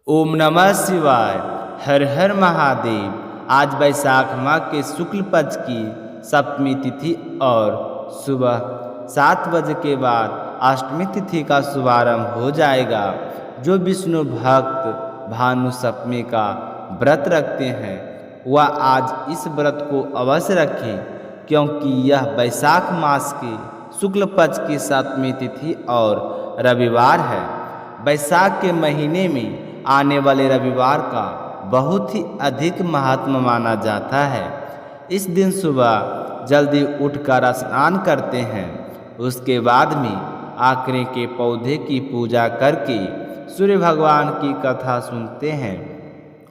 ओम नमः शिवाय। हर हर महादेव। आज वैशाख माह के शुक्ल पक्ष की सप्तमी तिथि और सुबह 7 बजे के बाद अष्टमी तिथि का शुभारंभ हो जाएगा। जो विष्णु भक्त भानु सप्तमी का व्रत रखते हैं वह आज इस व्रत को अवश्य रखें, क्योंकि यह वैशाख मास के शुक्ल पक्ष की सप्तमी तिथि और रविवार है। वैशाख के महीने में आने वाले रविवार का बहुत ही अधिक महत्व माना जाता है। इस दिन सुबह जल्दी उठकर स्नान करते हैं। उसके बाद में आकरे के पौधे की पूजा करके सूर्य भगवान की कथा सुनते हैं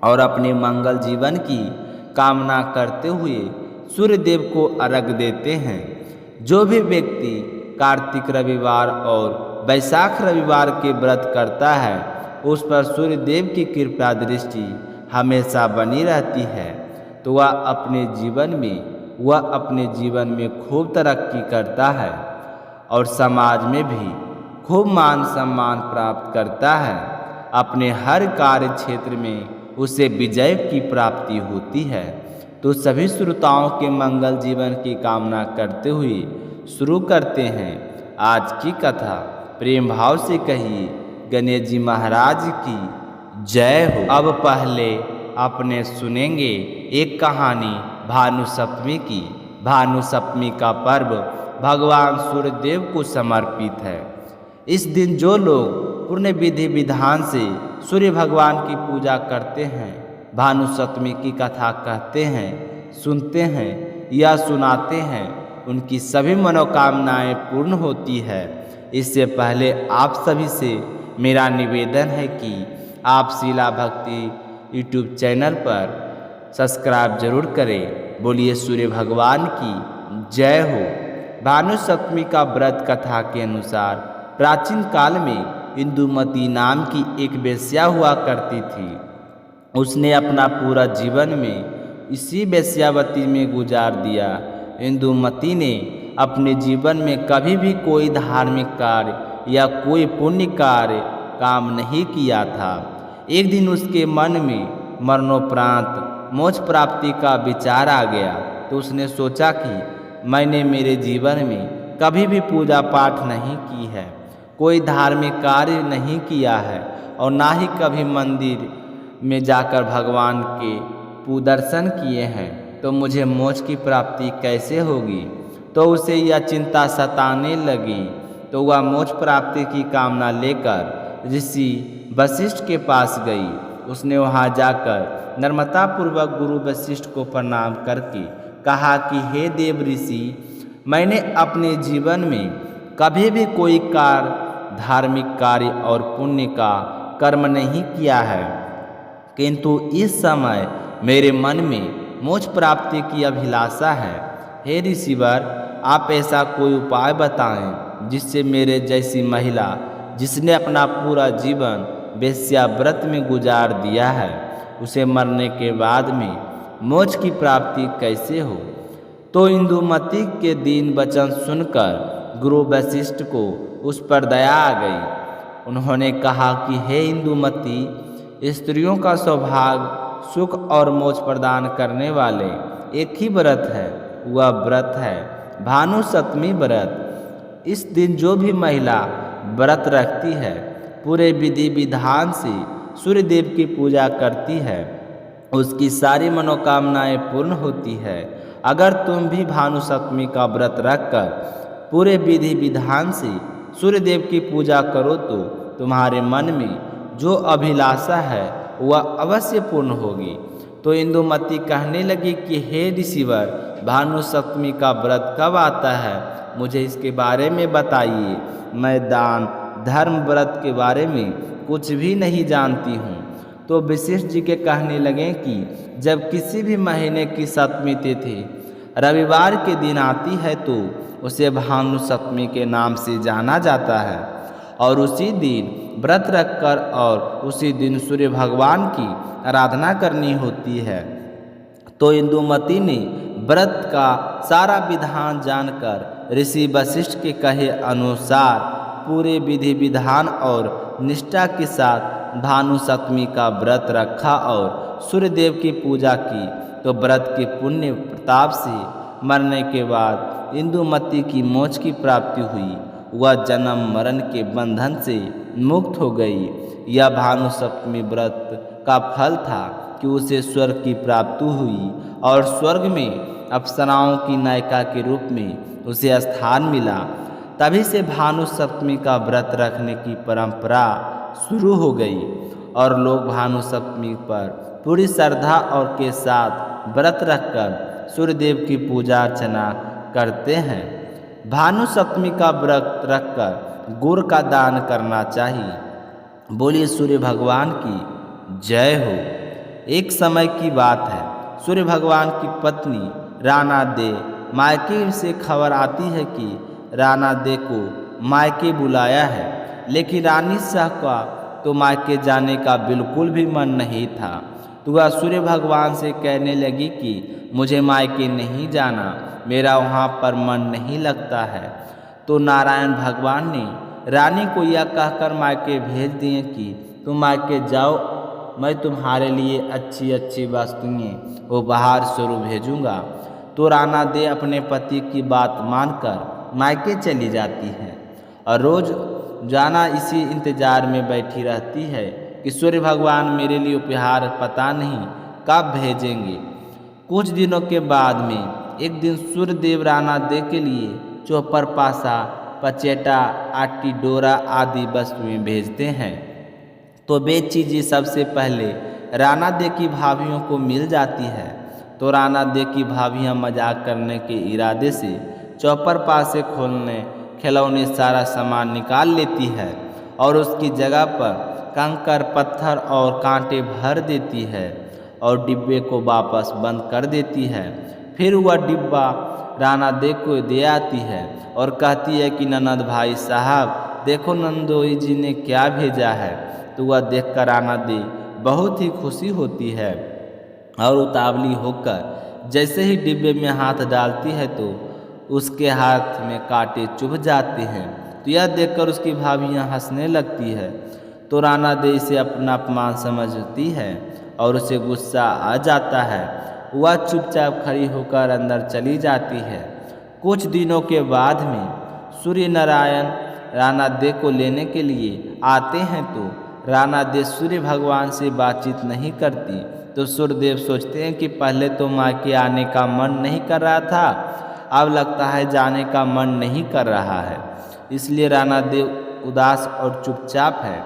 और अपने मंगल जीवन की कामना करते हुए सूर्य देव को अर्घ देते हैं। जो भी व्यक्ति कार्तिक रविवार और वैशाख रविवार के व्रत करता है उस पर सूर्य देव की कृपा दृष्टि हमेशा बनी रहती है, तो वह अपने जीवन में खूब तरक्की करता है और समाज में भी खूब मान सम्मान प्राप्त करता है। अपने हर कार्य क्षेत्र में उसे विजय की प्राप्ति होती है। तो सभी श्रोताओं के मंगल जीवन की कामना करते हुए शुरू करते हैं आज की कथा। प्रेम भाव से कहिए गणेश जी महाराज की जय हो। अब पहले अपने सुनेंगे एक कहानी भानु सप्तमी की। भानु सप्तमी का पर्व भगवान सूर्य देव को समर्पित है। इस दिन जो लोग पूर्ण विधि विधान से सूर्य भगवान की पूजा करते हैं, भानु सप्तमी की कथा कहते हैं, सुनते हैं या सुनाते हैं, उनकी सभी मनोकामनाएं पूर्ण होती है। इससे पहले आप सभी से मेरा निवेदन है कि आप शीला भक्ति यूट्यूब चैनल पर सब्सक्राइब जरूर करें। बोलिए सूर्य भगवान की जय हो। भानु सप्तमी का व्रत कथा के अनुसार प्राचीन काल में इंदुमती नाम की एक वेश्या हुआ करती थी। उसने अपना पूरा जीवन में इसी वेश्यावती में गुजार दिया। इंदुमती ने अपने जीवन में कभी भी कोई धार्मिक कार्य या कोई पुण्य कार्य काम नहीं किया था। एक दिन उसके मन में मरणोपरांत मोक्ष प्राप्ति का विचार आ गया, तो उसने सोचा कि मैंने मेरे जीवन में कभी भी पूजा पाठ नहीं की है, कोई धार्मिक कार्य नहीं किया है और ना ही कभी मंदिर में जाकर भगवान के दर्शन किए हैं, तो मुझे मोक्ष की प्राप्ति कैसे होगी। तो उसे यह चिंता सताने लगी। तो वह मोक्ष प्राप्ति की कामना लेकर ऋषि वशिष्ठ के पास गई। उसने वहां जाकर नम्रतापूर्वक गुरु वशिष्ठ को प्रणाम करके कहा कि हे देव ऋषि, मैंने अपने जीवन में कभी भी कोई धार्मिक कार्य और पुण्य का कर्म नहीं किया है, किंतु इस समय मेरे मन में मोक्ष प्राप्ति की अभिलाषा है। हे ऋषिवर, आप ऐसा कोई उपाय बताएं जिससे मेरे जैसी महिला जिसने अपना पूरा जीवन वेश्या व्रत में गुजार दिया है, उसे मरने के बाद में मोक्ष की प्राप्ति कैसे हो। तो इंदुमती के दीन वचन सुनकर गुरु वशिष्ठ को उस पर दया आ गई। उन्होंने कहा कि हे इंदुमती, स्त्रियों का सौभाग्य सुख और मोक्ष प्रदान करने वाले एक ही व्रत है, वह व्रत है भानु सप्तमी व्रत। इस दिन जो भी महिला व्रत रखती है, पूरे विधि विधान से सूर्य देव की पूजा करती है, उसकी सारी मनोकामनाएं पूर्ण होती है। अगर तुम भी भानु सप्तमी का व्रत रखकर पूरे विधि विधान से सूर्य देव की पूजा करो तो तुम्हारे मन में जो अभिलाषा है वह अवश्य पूर्ण होगी। तो इंदुमती कहने लगी कि हे ऋषिवर, भानु सप्तमी का व्रत कब आता है, मुझे इसके बारे में बताइए। मैं दान धर्म व्रत के बारे में कुछ भी नहीं जानती हूँ। तो वशिष्ठ जी के कहने लगे कि जब किसी भी महीने की सप्तमी तिथि रविवार के दिन आती है तो उसे भानु सप्तमी के नाम से जाना जाता है और उसी दिन व्रत रखकर और उसी दिन सूर्य भगवान की आराधना करनी होती है। तो इंदुमती ने व्रत का सारा विधान जानकर ऋषि वशिष्ठ के कहे अनुसार पूरे विधि विधान और निष्ठा के साथ भानु सप्तमी का व्रत रखा और सूर्यदेव की पूजा की तो व्रत के पुण्य प्रताप से मरने के बाद इंदुमती की मोक्ष की प्राप्ति हुई। वह जन्म मरण के बंधन से मुक्त हो गई। यह भानु सप्तमी व्रत का फल था कि उसे स्वर्ग की प्राप्ति हुई और स्वर्ग में अप्सराओं की नायिका के रूप में उसे स्थान मिला। तभी से भानु सप्तमी का व्रत रखने की परंपरा शुरू हो गई और लोग भानु सप्तमी पर पूरी श्रद्धा और के साथ व्रत रखकर सूर्यदेव की पूजा अर्चना करते हैं। भानु सप्तमी का व्रत रखकर गुड़ का दान करना चाहिए। बोलिए सूर्य भगवान की जय हो। एक समय की बात है, सूर्य भगवान की पत्नी राना दे मायके से खबर आती है कि राना दे को मायके बुलाया है, लेकिन रानी शाह का तो मायके जाने का बिल्कुल भी मन नहीं था। तो वह सूर्य भगवान से कहने लगी कि मुझे मायके नहीं जाना, मेरा वहाँ पर मन नहीं लगता है। तो नारायण भगवान ने रानी को यह कहकर मायके भेज दिए कि तुम मायके जाओ, मैं तुम्हारे लिए अच्छी अच्छी वस्तुएं उपहार स्वरूप भेजूँगा। तो राना दे अपने पति की बात मानकर मायके चली जाती है और रोज़ जाना इसी इंतज़ार में बैठी रहती है कि सूर्य भगवान मेरे लिए उपहार पता नहीं कब भेजेंगे। कुछ दिनों के बाद में एक दिन सूर्यदेव राना दे के लिए चौपर पासा, पचेटा, आटी, डोरा आदि वस्तुएं भेजते हैं। तो वे चीज़ें सबसे पहले राना दे की भाभियों को मिल जाती है। तो राना दे की भाभियाँ मजाक करने के इरादे से चौपर पासे खोलने खिलौने सारा सामान निकाल लेती है और उसकी जगह पर कंकर, पत्थर और कांटे भर देती है और डिब्बे को वापस बंद कर देती है। फिर वह डिब्बा राना दे को दे आती है और कहती है कि ननद भाई साहब देखो नंदोई जी ने क्या भेजा है। तो वह देखकर राना दे बहुत ही खुशी होती है और उतावली होकर जैसे ही डिब्बे में हाथ डालती है तो उसके हाथ में कांटे चुभ जाते हैं। तो यह देखकर उसकी भाभियाँ हंसने लगती है। तो राना दे इसे अपना अपमान समझती है और उसे गुस्सा आ जाता है। वह चुपचाप खड़ी होकर अंदर चली जाती है। कुछ दिनों के बाद में सूर्य नारायण राना दे को लेने के लिए आते हैं। तो राना दे सूर्य भगवान से बातचीत नहीं करती। तो सूर्यदेव सोचते हैं कि पहले तो मायके आने का मन नहीं कर रहा था, अब लगता है जाने का मन नहीं कर रहा है, इसलिए राना देव उदास और चुपचाप है।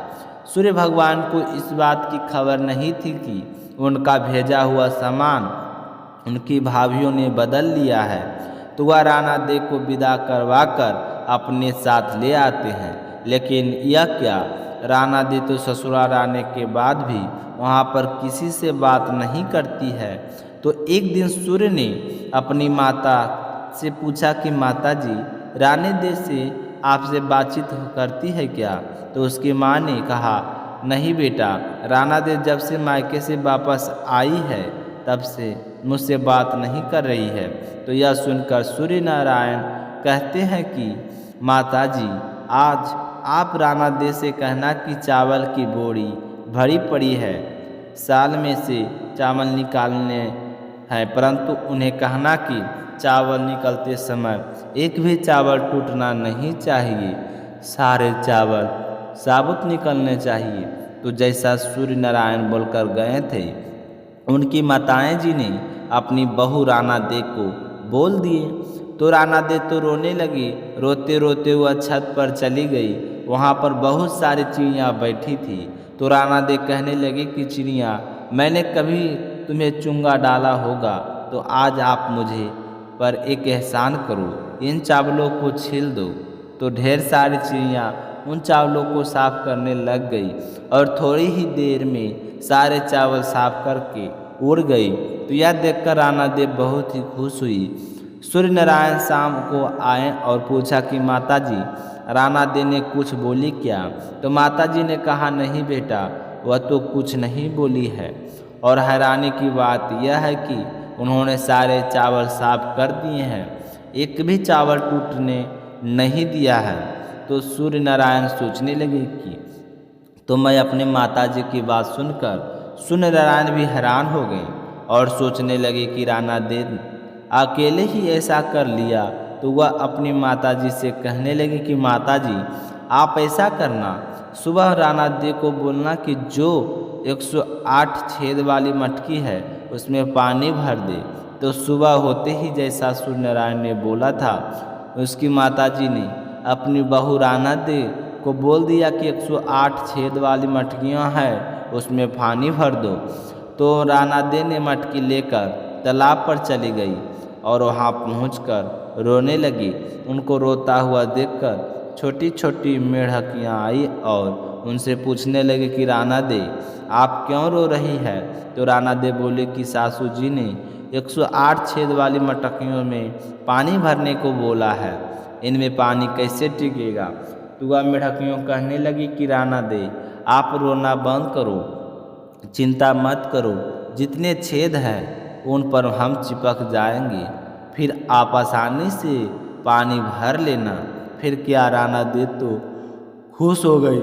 सूर्य भगवान को इस बात की खबर नहीं थी कि उनका भेजा हुआ सामान उनकी भाभियों ने बदल लिया है। तो वह राना देव को विदा करवाकर अपने साथ ले आते हैं। लेकिन यह क्या, राना देव तो ससुराल आने के बाद भी वहाँ पर किसी से बात नहीं करती है। तो एक दिन सूर्य ने अपनी माता से पूछा कि माता जी रानी दे से आपसे बातचीत करती है क्या? तो उसकी माँ ने कहा नहीं बेटा, राना दे जब से मायके से वापस आई है तब से मुझसे बात नहीं कर रही है। तो यह सुनकर सूर्य नारायण कहते हैं कि माता जी आज आप राना दे से कहना कि चावल की बोरी भरी पड़ी है, साल में से चावल निकालने हैं, परंतु उन्हें कहना कि चावल निकलते समय एक भी चावल टूटना नहीं चाहिए, सारे चावल साबुत निकलने चाहिए। तो जैसा सूर्य नारायण बोलकर गए थे, उनकी माताएं जी ने अपनी बहू राना दे को बोल दिए। तो राना दे तो रोने लगी। रोते रोते वह छत पर चली गई। वहाँ पर बहुत सारी चिड़ियाँ बैठी थी। तो राना दे कहने लगी कि चिड़िया, मैंने कभी तुम्हें चुंगा डाला होगा तो आज आप मुझे पर एक एहसान करो, इन चावलों को छील दो। तो ढेर सारी चिड़ियाँ उन चावलों को साफ करने लग गई और थोड़ी ही देर में सारे चावल साफ करके उड़ गई। तो यह देखकर राना देव बहुत ही खुश हुई। सूर्य नारायण शाम को आए और पूछा कि माता जी राना दे ने कुछ बोली क्या? तो माता जी ने कहा नहीं बेटा, वह तो कुछ नहीं बोली है। और हैरानी की बात यह है कि उन्होंने सारे चावल साफ कर दिए हैं, एक भी चावल टूटने नहीं दिया है। तो सूर्य नारायण सोचने लगे कि तो मैं अपने माताजी की बात सुनकर सूर्य नारायण भी हैरान हो गए और सोचने लगे कि राणा देव अकेले ही ऐसा कर लिया। तो वह अपनी माताजी से कहने लगे कि माताजी आप ऐसा करना, सुबह राणा देव को बोलना कि जो 108 छेद वाली मटकी है उसमें पानी भर दे। तो सुबह होते ही जैसा सूर्य नारायण ने बोला था, उसकी माताजी ने अपनी बहू राणा देव को बोल दिया कि 108 छेद वाली मटकियाँ हैं उसमें पानी भर दो। तो राणा देव ने मटकी लेकर तालाब पर चली गई और वहाँ पहुंचकर रोने लगी। उनको रोता हुआ देखकर छोटी छोटी मेढकियाँ आई और उनसे पूछने लगे कि राणा देव आप क्यों रो रही है। तो राणा देव बोले कि सासू जी ने 108 छेद वाली मटकियों में पानी भरने को बोला है, इनमें पानी कैसे टिकेगा। तो वह मेढकियों कहने लगी कि राणा देव आप रोना बंद करो, चिंता मत करो, जितने छेद हैं उन पर हम चिपक जाएंगे, फिर आप आसानी से पानी भर लेना। फिर क्या, राणा देव तो खुश हो गई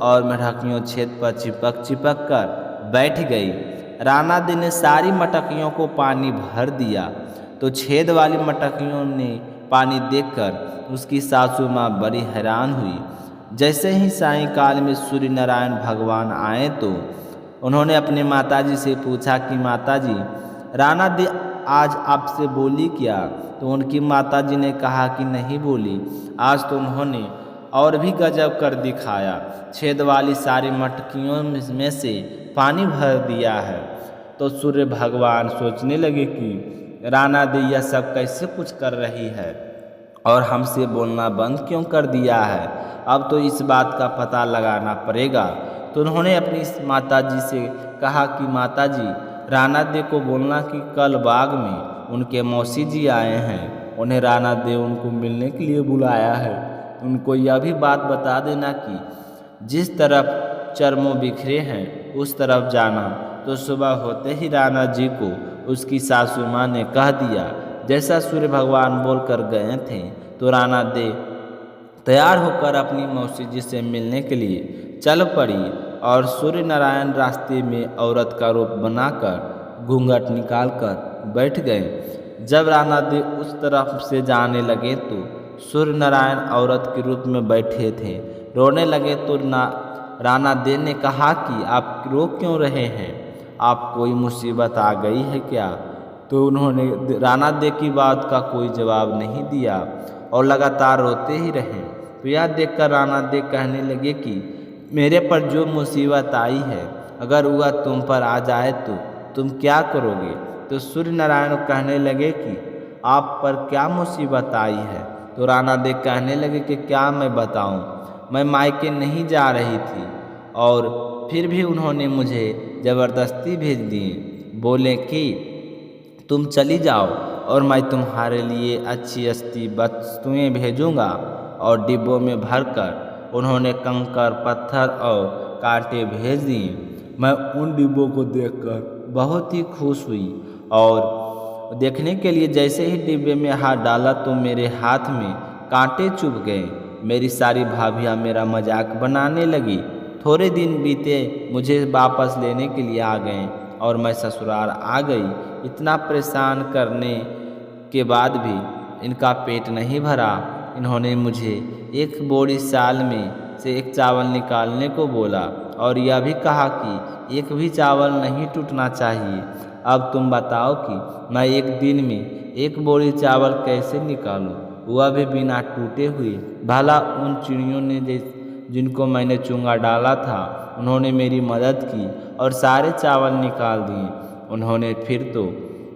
और मेढकियों छेद पर चिपक चिपक कर बैठ गई। राणा देव ने सारी मटकियों को पानी भर दिया। तो छेद वाली मटकियों ने पानी देखकर उसकी सासू माँ बड़ी हैरान हुई। जैसे ही सायंकाल में सूर्य नारायण भगवान आए तो उन्होंने अपने माताजी से पूछा कि माताजी राणा देव आज आपसे बोली क्या। तो उनकी माताजी ने कहा कि नहीं बोली, आज तो उन्होंने और भी गजब कर दिखाया, छेद वाली सारी मटकियों में से पानी भर दिया है। तो सूर्य भगवान सोचने लगे कि राणा देव यह सब कैसे कुछ कर रही है और हमसे बोलना बंद क्यों कर दिया है, अब तो इस बात का पता लगाना पड़ेगा। तो उन्होंने अपनी माताजी से कहा कि माताजी राणा देव को बोलना कि कल बाग में उनके मौसी जी आए हैं, उन्हें राणा देव उनको मिलने के लिए बुलाया है। उनको यह भी बात बता देना कि जिस तरफ चरमों बिखरे हैं उस तरफ जाना। तो सुबह होते ही राणा जी को उसकी सासू माँ ने कह दिया। जैसा सूर्य भगवान बोलकर गए थे तो राणा देव तैयार होकर अपनी मौसी जी से मिलने के लिए चल पड़ी और सूर्य नारायण रास्ते में औरत का रूप बनाकर घूंघट निकालकर बैठ गए। जब राणा देव उस तरफ से जाने लगे तो सूर्य नारायण औरत के रूप में बैठे थे। रोने लगे तो राणा देव ने कहा कि आप रो क्यों रहे हैं, आप कोई मुसीबत आ गई है क्या। तो उन्होंने राणा देव की बात का कोई जवाब नहीं दिया और लगातार रोते ही रहे। तो यह देखकर राणा देव कहने लगे कि मेरे पर जो मुसीबत आई है अगर वह तुम पर आ जाए तो तुम क्या करोगे। तो सूर्य नारायण कहने लगे कि आप पर क्या मुसीबत आई है। तो राणा देव कहने लगे कि क्या मैं बताऊं, मैं मायके नहीं जा रही थी और फिर भी उन्होंने मुझे ज़बरदस्ती भेज दिए, बोले कि तुम चली जाओ और मैं तुम्हारे लिए अच्छी अच्छी वस्तुएं भेजूंगा। और डिब्बों में भरकर उन्होंने कंकड़ पत्थर और कांटे भेज दिए। मैं उन डिब्बों को देखकर बहुत ही खुश हुई और देखने के लिए जैसे ही डिब्बे में हाथ डाला तो मेरे हाथ में कांटे चुभ गए। मेरी सारी भाभियाँ मेरा मजाक बनाने लगी। थोड़े दिन बीते, मुझे वापस लेने के लिए आ गए और मैं ससुराल आ गई। इतना परेशान करने के बाद भी इनका पेट नहीं भरा। इन्होंने मुझे एक बोरी साल में से एक चावल निकालने को बोला और यह भी कहा कि एक भी चावल नहीं टूटना चाहिए। अब तुम बताओ कि मैं एक दिन में एक बोरी चावल कैसे निकालूं, वह भी बिना टूटे हुए। भला उन चिड़ियों ने जिनको मैंने चूंगा डाला था उन्होंने मेरी मदद की और सारे चावल निकाल दिए। उन्होंने फिर तो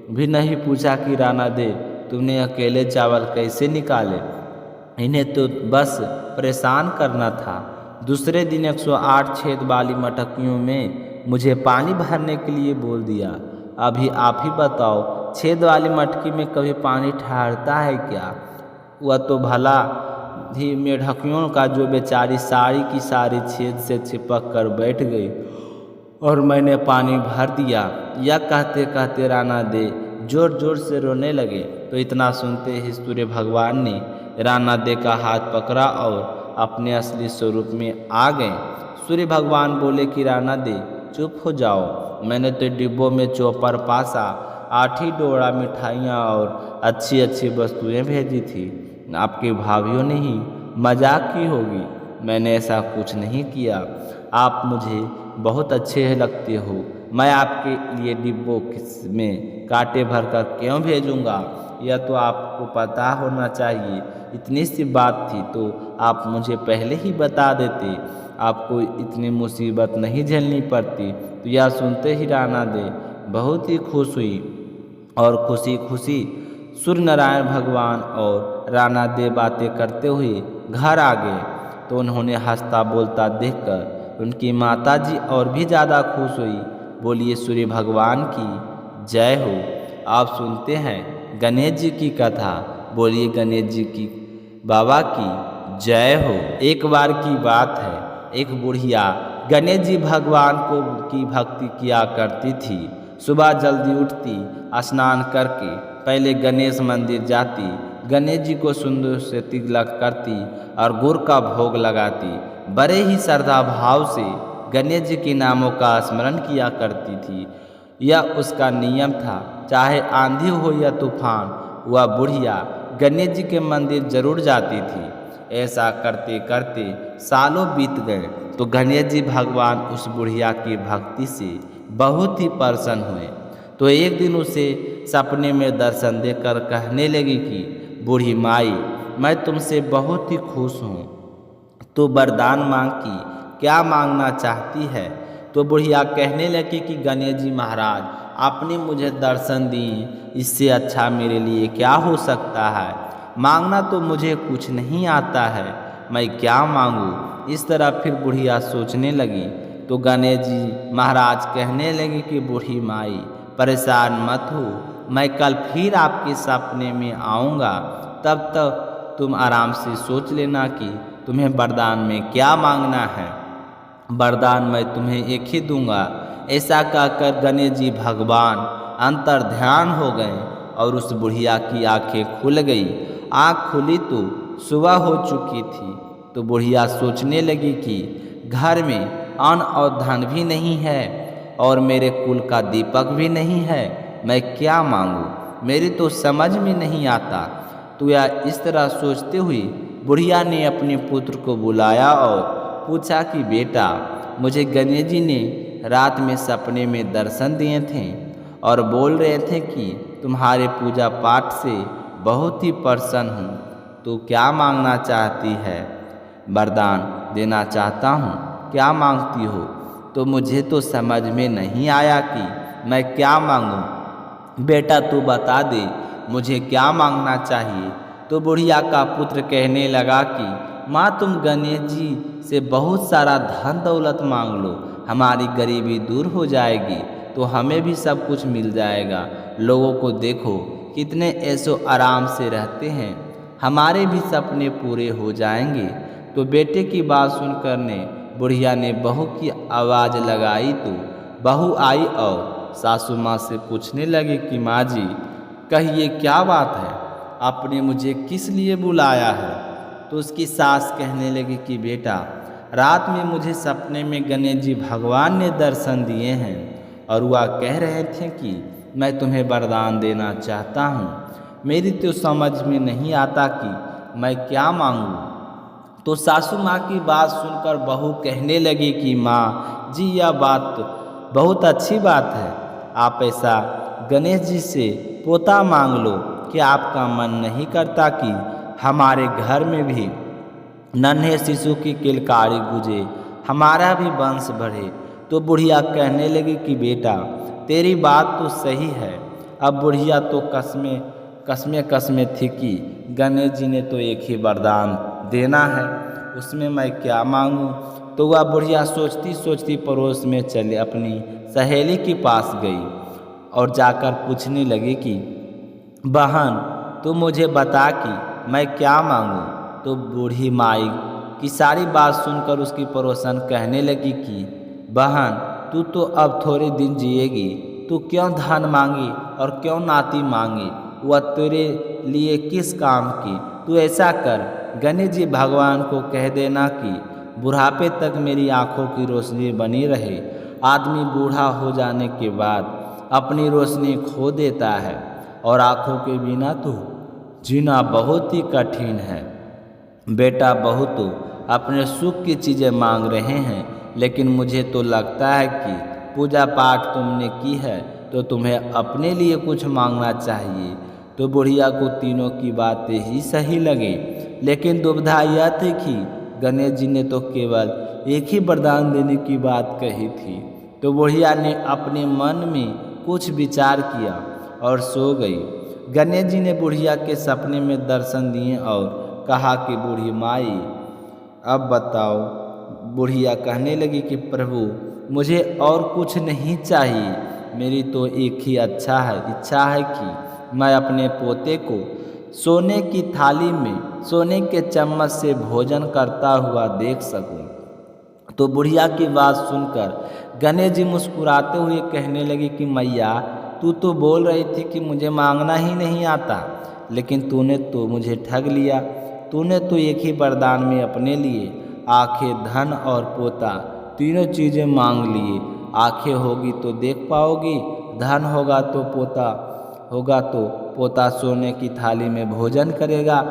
भी नहीं पूछा कि राणा देव तुमने अकेले चावल कैसे निकाले, इन्हें तो बस परेशान करना था। दूसरे दिन 108 छेद वाली मटकियों में मुझे पानी भरने के लिए बोल दिया। अभी आप ही बताओ, छेद वाली मटकी में कभी पानी ठहरता है क्या। वह तो भला ही मेढकियों का जो बेचारी सारी की सारी छेद से चिपक कर बैठ गई और मैंने पानी भर दिया। यह कहते कहते राणा देव जोर जोर से रोने लगे। तो इतना सुनते ही सूर्य भगवान ने राणा देव का हाथ पकड़ा और अपने असली स्वरूप में आ गए। सूर्य भगवान बोले कि राणा दे चुप हो जाओ, मैंने तो डिब्बों में चौपर पासा, 8 ही डोरा मिठाइयाँ और अच्छी अच्छी वस्तुएं भेजी थी। आपके भाभीियों ने ही मजाक की होगी, मैंने ऐसा कुछ नहीं किया। आप मुझे बहुत अच्छे लगते हो, मैं आपके लिए डिब्बों में कांटे भर कर क्यों भेजूंगा, यह तो आपको पता होना चाहिए। इतनी सी बात थी तो आप मुझे पहले ही बता देते, आपको इतनी मुसीबत नहीं झेलनी पड़ती। तो यह सुनते ही राणा दे बहुत ही खुश हुई और खुशी खुशी सूर्य नारायण भगवान और राणा दे बातें करते हुए घर आ गए। तो उन्होंने हंसता बोलता देखकर उनकी माताजी और भी ज़्यादा खुश हुई। बोलिए सूर्य भगवान की जय हो। आप सुनते हैं गणेश जी की कथा। बोलिए गणेश जी की बाबा की जय हो। एक बार की बात है, एक बुढ़िया गणेश जी भगवान को की भक्ति किया करती थी। सुबह जल्दी उठती, स्नान करके पहले गणेश मंदिर जाती, गणेश जी को सुंदर से तिलक करती और गुड़ का भोग लगाती। बड़े ही श्रद्धा भाव से गणेश जी के नामों का स्मरण किया करती थी। यह उसका नियम था, चाहे आंधी हो या तूफान, वह बुढ़िया गणेश जी के मंदिर जरूर जाती थी। ऐसा करते करते सालों बीत गए तो गणेश जी भगवान उस बुढ़िया की भक्ति से बहुत ही प्रसन्न हुए। तो एक दिन उसे सपने में दर्शन देकर कहने लगी कि बूढ़ी माई, मैं तुमसे बहुत ही खुश हूँ, तो वरदान मांग की क्या मांगना चाहती है। तो बुढ़िया कहने लगी कि गणेश जी महाराज, आपने मुझे दर्शन दी, इससे अच्छा मेरे लिए क्या हो सकता है। मांगना तो मुझे कुछ नहीं आता है, मैं क्या मांगूँ। इस तरह फिर बुढ़िया सोचने लगी। तो गणेश जी महाराज कहने लगे कि बूढ़ी माई परेशान मत हो, मैं कल फिर आपके सपने में आऊँगा, तब तक तुम आराम से सोच लेना कि तुम्हें वरदान में क्या मांगना है। वरदान मैं तुम्हें एक ही दूंगा। ऐसा कहकर गणेश जी भगवान अंतर ध्यान हो गए और उस बुढ़िया की आंखें खुल गई। आँख खुली तो सुबह हो चुकी थी। तो बुढ़िया सोचने लगी कि घर में अन्न और धन भी नहीं है और मेरे कुल का दीपक भी नहीं है, मैं क्या मांगूं, मेरी तो समझ में नहीं आता। तो यह इस तरह सोचते हुए बुढ़िया ने अपने पुत्र को बुलाया और पूछा कि बेटा, मुझे गणेश जी ने रात में सपने में दर्शन दिए थे और बोल रहे थे कि तुम्हारे पूजा पाठ से बहुत ही प्रसन्न हूँ, तो क्या मांगना चाहती है। वरदान देना चाहता हूँ, क्या मांगती हो। तो मुझे तो समझ में नहीं आया कि मैं क्या मांगूं। बेटा तू बता दे, मुझे क्या मांगना चाहिए। तो बुढ़िया का पुत्र कहने लगा कि माँ, तुम गणेश जी से बहुत सारा धन दौलत मांग लो, हमारी गरीबी दूर हो जाएगी, तो हमें भी सब कुछ मिल जाएगा। लोगों को देखो कितने ऐसो आराम से रहते हैं, हमारे भी सपने पूरे हो जाएंगे। तो बेटे की बात सुनकर ने बुढ़िया ने बहू की आवाज़ लगाई। तो बहू आई और सासू माँ से पूछने लगी कि माँ जी, कहिए क्या बात है, आपने मुझे किस लिए बुलाया है। तो उसकी सास कहने लगी कि बेटा, रात में मुझे सपने में गणेश जी भगवान ने दर्शन दिए हैं और वह कह रहे थे कि मैं तुम्हें वरदान देना चाहता हूँ। मेरी तो समझ में नहीं आता कि मैं क्या मांगूँ। तो सासू माँ की बात सुनकर बहू कहने लगी कि माँ जी, यह बात बहुत अच्छी बात है, आप ऐसा गणेश जी से पोता मांग लो कि आपका मन नहीं करता कि हमारे घर में भी नन्हे शिशु की किलकारी गूंजे, हमारा भी वंश बढ़े। तो बुढ़िया कहने लगी कि बेटा, तेरी बात तो सही है। अब बुढ़िया तो कसमें थी कि गणेश जी ने तो एक ही वरदान देना है, उसमें मैं क्या मांगूं। तो वह बुढ़िया सोचती सोचती पड़ोस में चले अपनी सहेली के पास गई और जाकर पूछने लगी कि बहन, तू मुझे बता कि मैं क्या मांगूं। तो बूढ़ी माई की सारी बात सुनकर उसकी पड़ोसन कहने लगी कि बहन, तू तो अब थोड़े दिन जिएगी, तू क्यों धन मांगी और क्यों नाती मांगी, वह तेरे लिए किस काम की। तू ऐसा कर, गणेश जी भगवान को कह देना कि बुढ़ापे तक मेरी आँखों की रोशनी बनी रहे। आदमी बूढ़ा हो जाने के बाद अपनी रोशनी खो देता है और आँखों के बिना तो जीना बहुत ही कठिन है। बेटा बहू तो अपने सुख की चीज़ें मांग रहे हैं, लेकिन मुझे तो लगता है कि पूजा पाठ तुमने की है तो तुम्हें अपने लिए कुछ मांगना चाहिए। तो बुढ़िया को तीनों की बातें ही सही लगी, लेकिन दुविधा यह थी कि गणेश जी ने तो केवल एक ही वरदान देने की बात कही थी। तो बुढ़िया ने अपने मन में कुछ विचार किया और सो गई। गणेश जी ने बुढ़िया के सपने में दर्शन दिए और कहा कि बूढ़ी माई अब बताओ। बुढ़िया कहने लगी कि प्रभु मुझे और कुछ नहीं चाहिए, मेरी तो एक ही इच्छा है कि मैं अपने पोते को सोने की थाली में सोने के चम्मच से भोजन करता हुआ देख सकूं। तो बुढ़िया की बात सुनकर गणेश जी मुस्कुराते हुए कहने लगे कि मैया तू तो बोल रही थी कि मुझे मांगना ही नहीं आता, लेकिन तूने तो मुझे ठग लिया। तूने तो एक ही वरदान में अपने लिए आंखें, धन और पोता तीनों चीज़ें मांग लिए। आंखें होगी तो देख पाओगी, धन होगा तो पोता सोने की थाली में भोजन करेगा।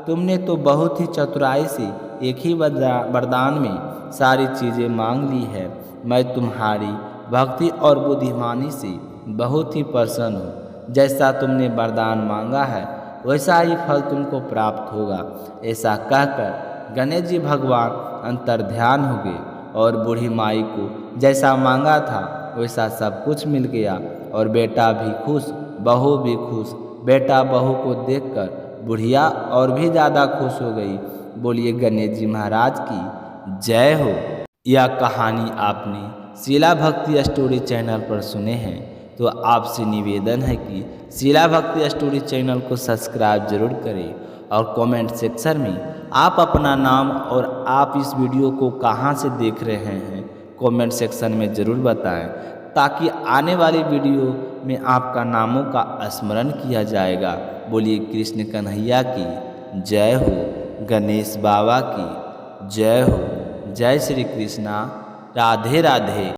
तुमने तो बहुत ही चतुराई से एक ही वरदान में सारी चीज़ें मांग ली है। मैं तुम्हारी भक्ति और बुद्धिमानी से बहुत ही प्रसन्न हूँ। जैसा तुमने वरदान मांगा है वैसा ही फल तुमको प्राप्त होगा। ऐसा कहकर गणेश जी भगवान अंतर्ध्यान हो गए और बूढ़ी माई को जैसा मांगा था वैसा सब कुछ मिल गया और बेटा भी खुश, बहू भी खुश। बेटा बहू को देखकर बुढ़िया और भी ज़्यादा खुश हो गई। बोलिए गणेश जी महाराज की जय हो। यह कहानी आपने शीला भक्ति स्टोरी चैनल पर सुने हैं, तो आपसे निवेदन है कि शीला भक्ति स्टोरी चैनल को सब्सक्राइब जरूर करें और कमेंट सेक्शन में आप अपना नाम और आप इस वीडियो को कहां से देख रहे हैं कमेंट सेक्शन में ज़रूर बताएं, ताकि आने वाली वीडियो में आपका नामों का स्मरण किया जाएगा। बोलिए कृष्ण कन्हैया की जय हो, गणेश बाबा की जय हो। जय श्री कृष्णा, राधे राधे।